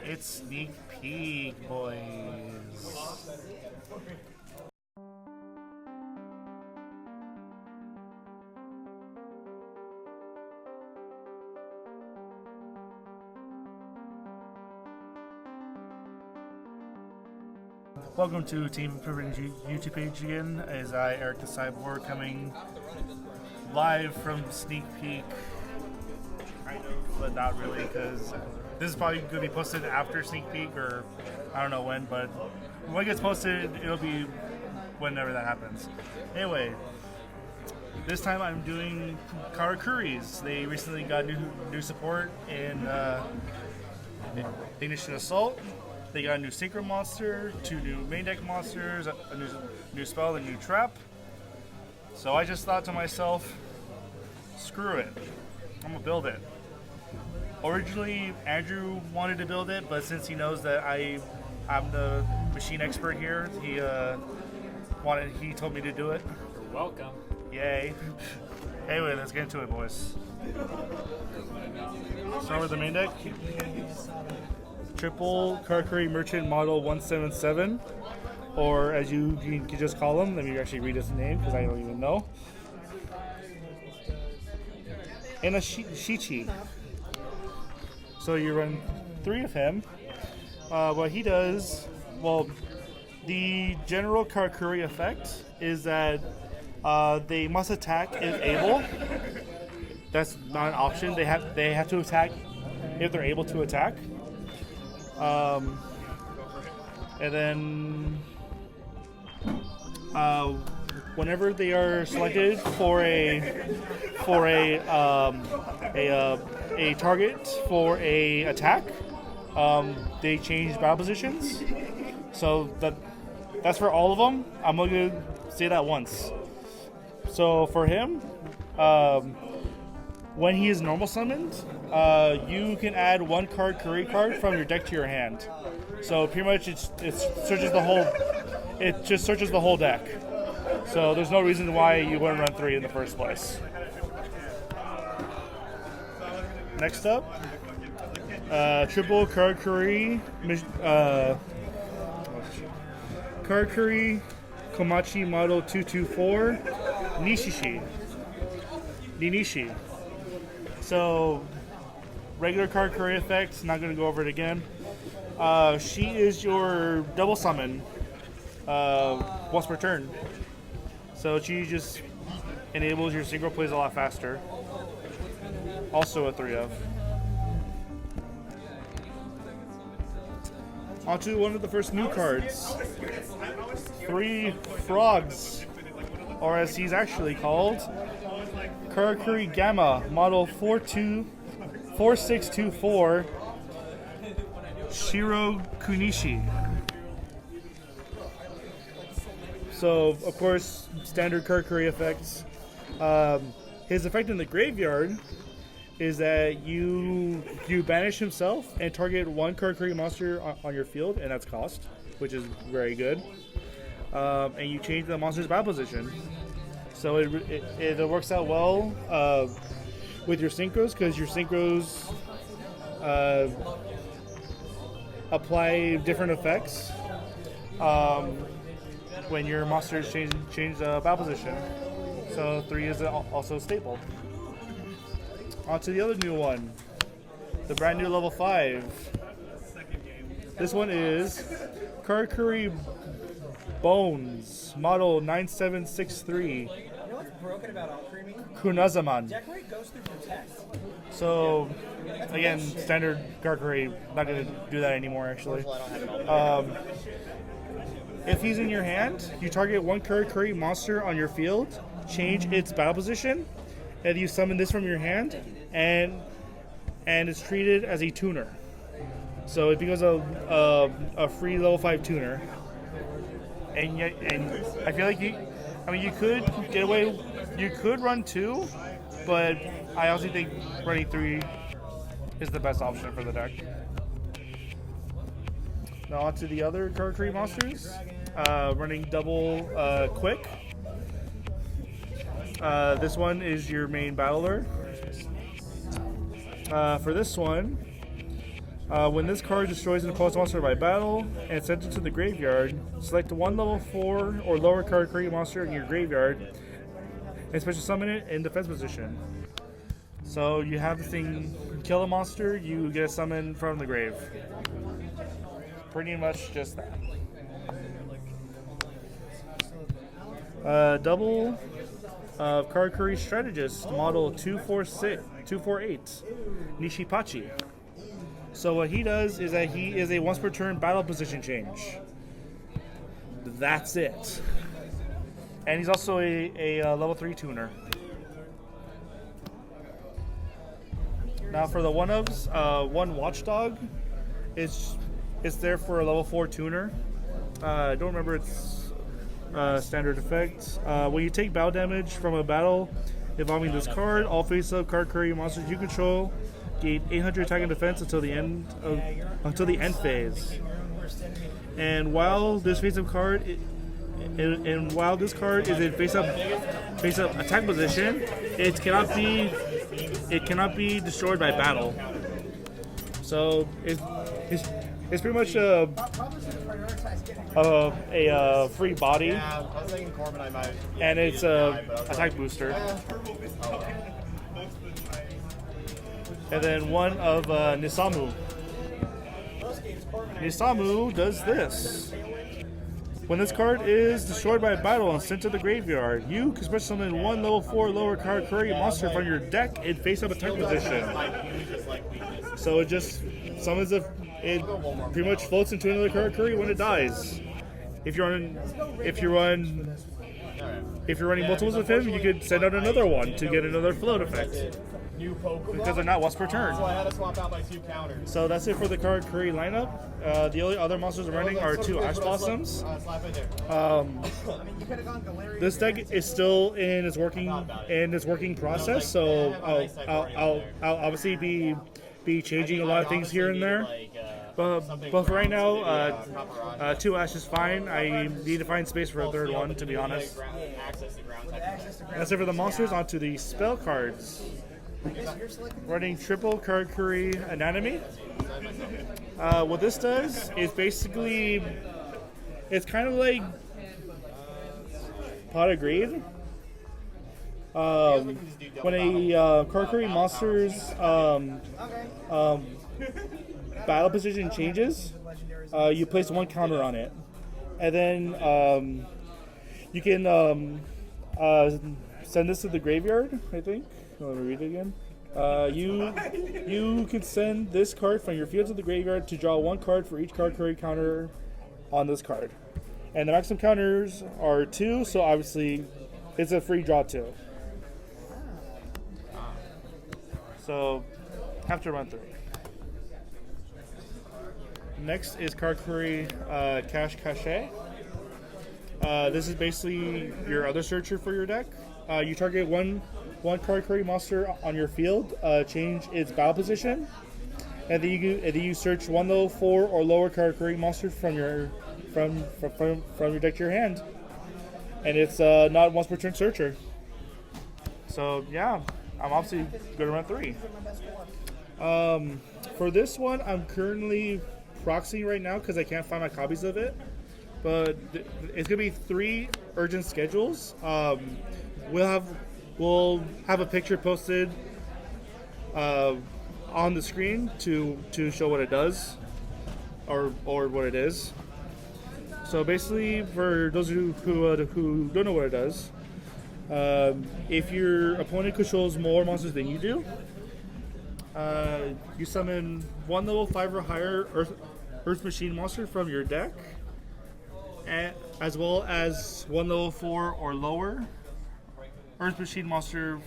It's sneak peek, boys. Welcome to Team Improvement YouTube page again, as I, Eric the Cyborg, coming live from Sneak Peek. Kind of, but not really, because this is probably going to be posted after Sneak Peek, or I don't know when, but when it gets posted, it'll be whenever that happens. Anyway, this time I'm doing Karakuri's. They recently got new support in Ignition Assault. They got a new Synchro monster, 2 new main deck monsters, a new spell, a new trap. So I just thought to myself, screw it, I'm gonna build it. Originally, Andrew wanted to build it, but since he knows that I'm the machine expert here, he told me to do it. You're welcome. Yay. Anyway, let's get into it, boys. Start with the main deck. Triple Karakuri Merchant Model 177, or as you can just call him. Let me actually read his name because I don't even know. And a Shichi. So you run 3 of him. What he does, well, the general Karakuri effect is that they must attack if able. That's not an option. They have to attack if they're able to attack. And then whenever they are selected for a target for a attack, they change battle positions. So that's for all of them. I'm going to say that once. So for him, when he is normal summoned, you can add 1 Karakuri card from your deck to your hand. So pretty much it searches the whole. It just searches the whole deck. So there's no reason why you wouldn't run 3 in the first place. Next up, triple Karakuri. Karakuri Komachi Model 224 Ninishi. So, regular Karakuri effects, not going to go over it again. She is your double summon once per turn. So she just enables your synchro plays a lot faster. Also a 3 of. Onto one of the first new cards. 3 Frogs, or as he's actually called, Karakuri Gama, model 4624, Shiro Kunishi. So, of course, standard Karakuri effects. His effect in the graveyard is that you banish himself and target 1 Karakuri monster on your field, and that's cost, which is very good. And you change the monster's battle position. So it works out well with your synchros, because your synchros apply different effects when your monsters change the battle position. So 3 is also a staple. On to the other new one, the brand new level 5. This one is Karakuri Bones, model 9763. You know what's broken about Alchemy? Kunazaman. Decorate goes through protect. So, again, standard Karakuri, not going to do that anymore, actually. If he's in your hand, you target 1 Karakuri monster on your field, change its battle position, and you summon this from your hand, and it's treated as a tuner. So it becomes a free level 5 tuner. And I feel like you could get away, you could run 2, but I also think running 3 is the best option for the deck. Now on to the other Karakuri monsters, running double quick. This one is your main battler. For this one, When this card destroys an opposed monster by battle and sent it to the graveyard, select one level 4 or lower Karakuri monster in your graveyard and special summon it in defense position. So you have the thing kill a monster, you get a summon from the grave. Pretty much just that. Double Karakuri Strategist Model 248, Neasha Poochie. So what he does is that he is a once per turn battle position change. That's it. And he's also a level 3 tuner. Now for the one-ups, one Watchdog is there for a level 4 tuner. I don't remember its standard effect. When you take battle damage from a battle involving this card, all face-up Karakuri monsters you control gain 800 attack and defense until the end phase. And while this face-up card, while this card is in face-up attack position, it cannot be destroyed by battle. So it's pretty much a free body, and it's a attack booster. And then one of Nisamu. Nisamu does this. When this card is destroyed by battle and sent to the graveyard, you can special summon one level 4 lower Karakuri monster from your deck in face-up attack position. So it just summons it pretty much floats into another Karakuri when it dies. If you're running multiples of him, you could send out another one to get another float effect. Because they're not once per turn. So that's it for the Karakuri lineup. The only other monsters I'm running are 2 Ash Blossoms. This deck is still in its working process, so I'll obviously be changing a lot of things here and there. But for right now, 2 Ash is fine. I need to find space for a third one, to be honest. That's it for the monsters. On to the spell cards. Running triple Karakuri Anatomy. What this does is basically, it's kind of like Pot of Greed. When a Karakuri monster's battle position changes, you place 1 counter on it, and then you can send this to the graveyard, I think. Let me read it again. You can send this card from your field to the graveyard to draw 1 card for each Karakuri counter on this card. And the maximum counters are 2, so obviously it's a free draw 2. So, have to run 3. Next is Karakuri Cache. This is basically your other searcher for your deck. You target one Karakuri monster on your field, change its battle position, and then you search 1 level 4 or lower Karakuri monster from your deck to your hand, and it's not once per turn searcher. So yeah, I'm obviously going to run 3. For this one, I'm currently proxying right now because I can't find my copies of it, but it's going to be 3 urgent schedules. We'll have a picture posted on the screen to show what it does or what it is. So basically, for those who don't know what it does, if your opponent controls more monsters than you do, you summon 1 level 5 or higher Earth Machine monster from your deck, as well as 1 level 4 or lower Earth Machine monster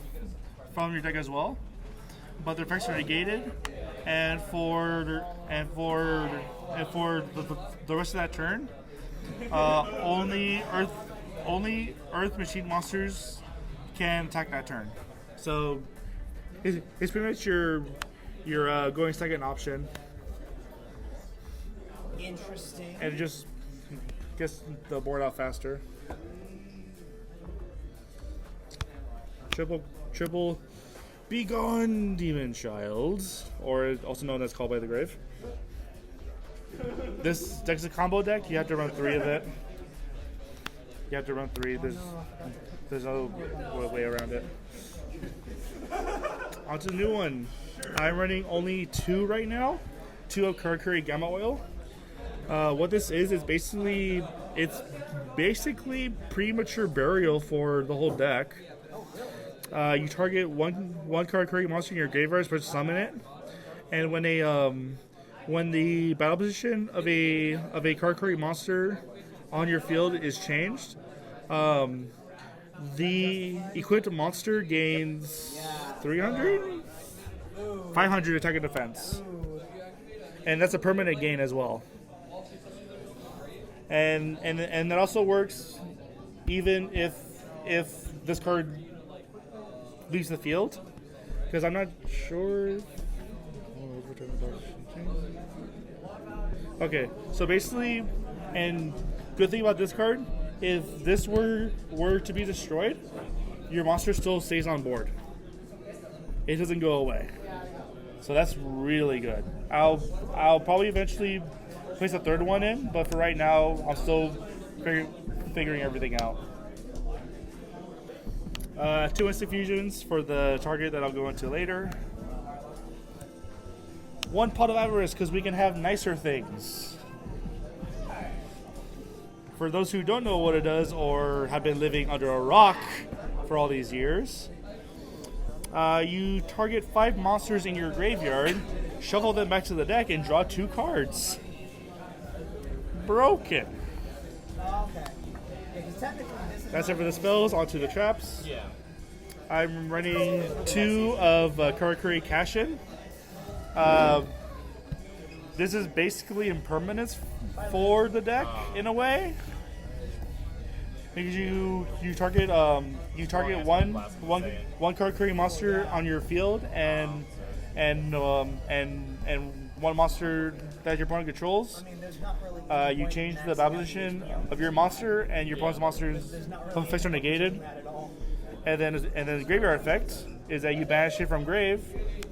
from your deck as well, but their effects are negated. And for the rest of that turn, only Earth Machine monsters can attack that turn. So it's pretty much your going second option. Interesting. And it just gets the board out faster. Triple Be gone, demon child, or also known as Called by the Grave. This deck's a combo deck. You have to run 3 of it. You have to run 3. There's no way around it. On to the new one. I'm running only 2 right now. 2 of Karakuri Gama oil. What this is basically premature burial for the whole deck. You target one Karakuri monster in your graveyard, special summon it, and when the battle position of a Karakuri monster on your field is changed, the equipped monster gains 300, 500 attack and defense, and that's a permanent gain as well. And that also works even if this card leaves the field, because I'm not sure. Okay, so basically, and good thing about this card, if this were to be destroyed, your monster still stays on board. It doesn't go away. So that's really good. I'll probably eventually place a 3rd one in, but for right now, I'm still figuring everything out. 2 instant fusions for the target that I'll go into later. 1 pot of Avarice, because we can have nicer things. For those who don't know what it does or have been living under a rock for all these years, you target 5 monsters in your graveyard, shuffle them back to the deck, and draw 2 cards. Broken. That's it for the spells. On to the traps. Yeah. I'm running 2 of Karakuri Cash-In. This is basically impermanence for the deck in a way, because you target one Karakuri monster on your field and one monster that your opponent controls. You change the battle position of your monster, and your opponent's monsters effects are negated. And then the graveyard effect is that you banish it from grave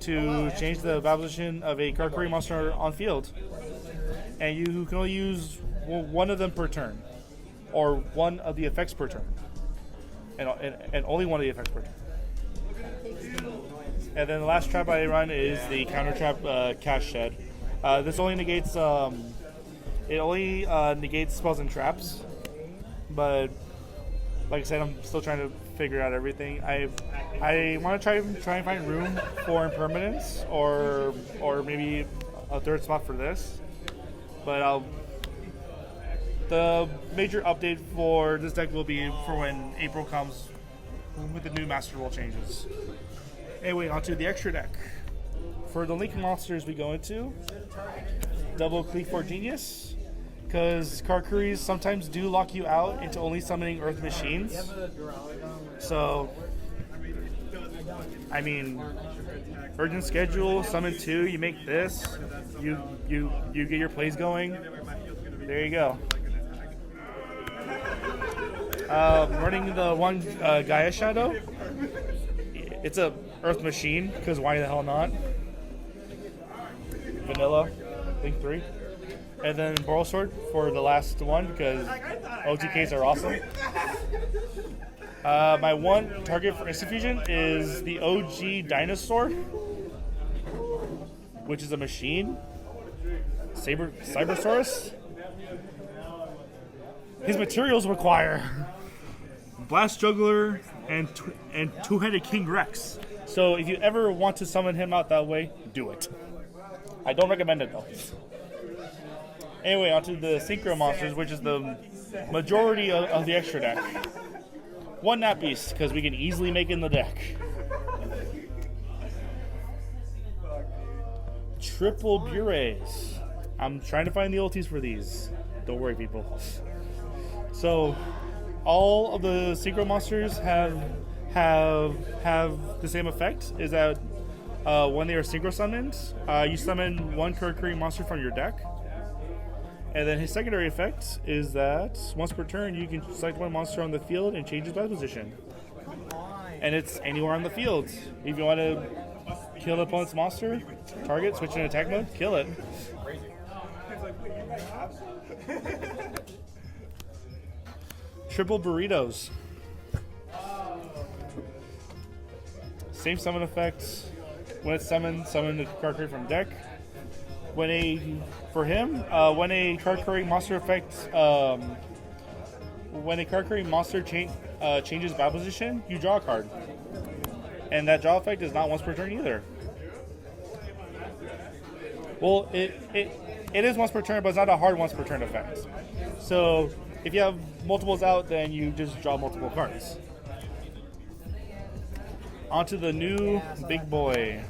to change the battle position of a Karakuri monster on field. And you can only use one of them per turn, or one of the effects per turn, and only one of the effects per turn. And then the last trap I run is the counter trap Cash Shed. This only negates negates spells and traps, but like I said, I'm still trying to figure out everything. I want to try and find room for impermanence or maybe a 3rd spot for this. But the major update for this deck will be for when April comes with the new Master Rule changes. Anyway, onto the extra deck. For the Link monsters we go into, double Clique for Genius, because Karakuris sometimes do lock you out into only summoning Earth machines. So, I mean, Urgent Schedule, summon 2, you make this, you get your plays going. There you go. Running the one Gaia Shadow. It's a Earth machine, because why the hell not? Vanilla, Link 3. And then Boral Sword for the last one, because OTKs are awesome. My one target for instant fusion is the OG Dinosaur, which is a machine. Cybersaurus. His materials require Blast Juggler and two-headed King Rex. So if you ever want to summon him out that way, do it. I don't recommend it though. Anyway, onto the Synchro monsters, which is the majority of the extra deck. One Nat Beast, because we can easily make in the deck. Triple Bures. I'm trying to find the ultis for these. Don't worry, people. So, all of the Synchro monsters have the same effect. Is that when they are Synchro summoned, you summon one Karakuri monster from your deck. And then his secondary effect is that once per turn, you can select one monster on the field and change its battle position. and it's anywhere on the field. If you want to kill an opponent's monster, target, switch in attack mode, kill it. Triple burritos. Same summon effects. When it's summoned, summon the Karakuri from deck. When a Karakuri monster effect, when a Karakuri monster changes battle position, you draw a card, and that draw effect is not once per turn either. Well, it is once per turn, but it's not a hard once per turn effect. So if you have multiples out, then you just draw multiple cards. Onto the new big boy.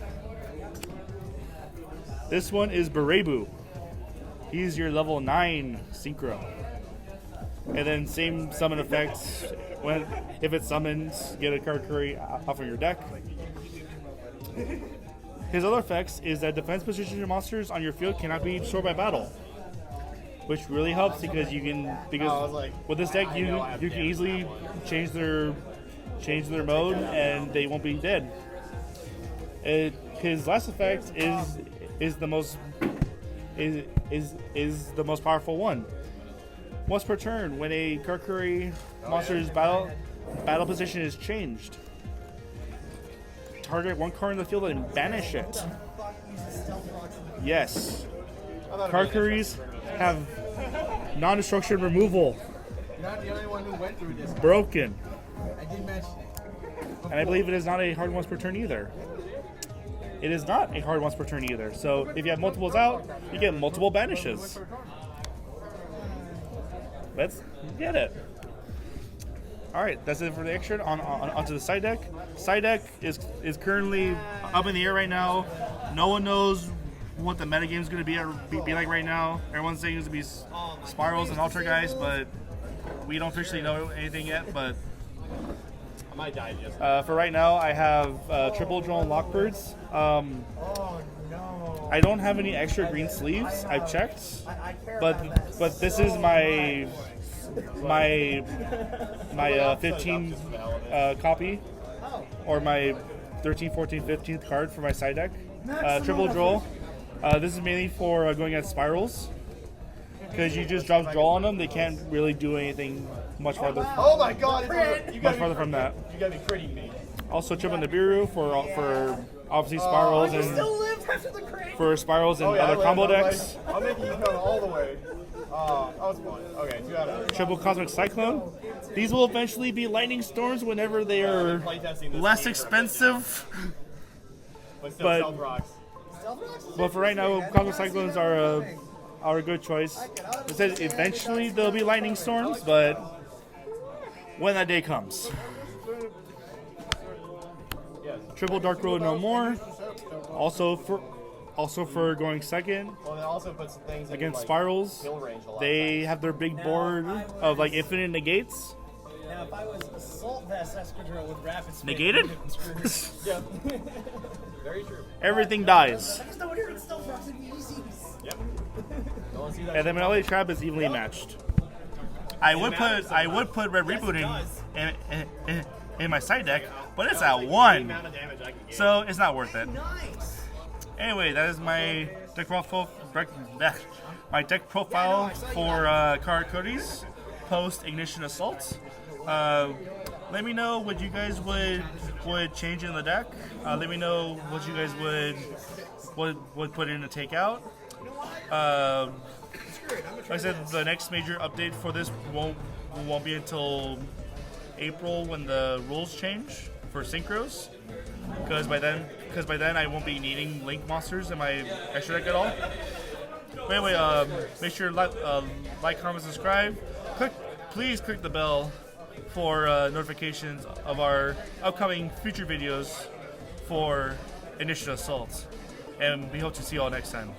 This one is Baraboo. He's your level 9 synchro. And then same summon effects. If it summons, get a Karakuri off of your deck. His other effects is that defense position monsters on your field cannot be destroyed by battle, which really helps because with this deck you can easily change their mode and they won't be dead. His last effect is the most powerful one. Once per turn, when a Karakuri monster's battle position is changed, target one card in the field and banish it. Yes. Karakuris have non-destruction removal. You're not the only one who went through this. Broken. I did mention it. And I believe it is not a hard once per turn either. It is not a hard once per turn either. So if you have multiples out, you get multiple banishes. Let's get it. Alright, that's it for the extra. Onto the side deck. Side deck is currently up in the air right now. No one knows what the metagame is going to be like right now. Everyone's saying it's going to be Spirals and Ultra guys, but we don't officially know anything yet. But I might die just. for right now, I have triple drone Lockbirds. Oh no. I don't have any extra green sleeves. I've checked, but this is my 15 copy, or my 13, 14, 15th card for my side deck. Triple draw. This is mainly for going at Spirals, because you just drop draw on them. They can't really do anything much farther. Oh my god! Much farther from that. You gotta be critting me. Also triple Nibiru for obviously Spirals and for Spirals and other combo decks. I'm making you come all the way. That was fun. Okay, 2 out of 3. Triple Cosmic Cyclone. These will eventually be Lightning Storms whenever they are less expensive. But still but- Stealth Rocks. But for right now, Cosmic Cyclones are a good choice. It says eventually there'll be Lightning Storms, but when that day comes. Triple Dark Road No More. Also for going second Well, it also puts things against in, Spirals. kill range a lot. They have their big board of like infinite negates. Now, if I was Assault Vest Escadrille with Rapid Spin, Negated? Yeah. Very true. Everything dies. There's no one here that still rocks in Yeezys. Yep. Don't want to see that. And then Melee Trap is evenly matched. I would put Red Reboot in my side deck, but it's at 1. amount of damage I can get. So it's not worth it. Nice. Anyway, that is my deck profile. My deck profile for Karakuri's post Ignition Assault. Let me know what you guys would change in the deck. Let me know what you guys would put in a takeout. Like I said, the next major update for this won't be until April when the rules change for synchros. Because by then I won't be needing Link monsters in my extra deck at all. But anyway, make sure to like, comment, subscribe. Please click the bell for notifications of our upcoming future videos for Initiative Assault. And we hope to see you all next time.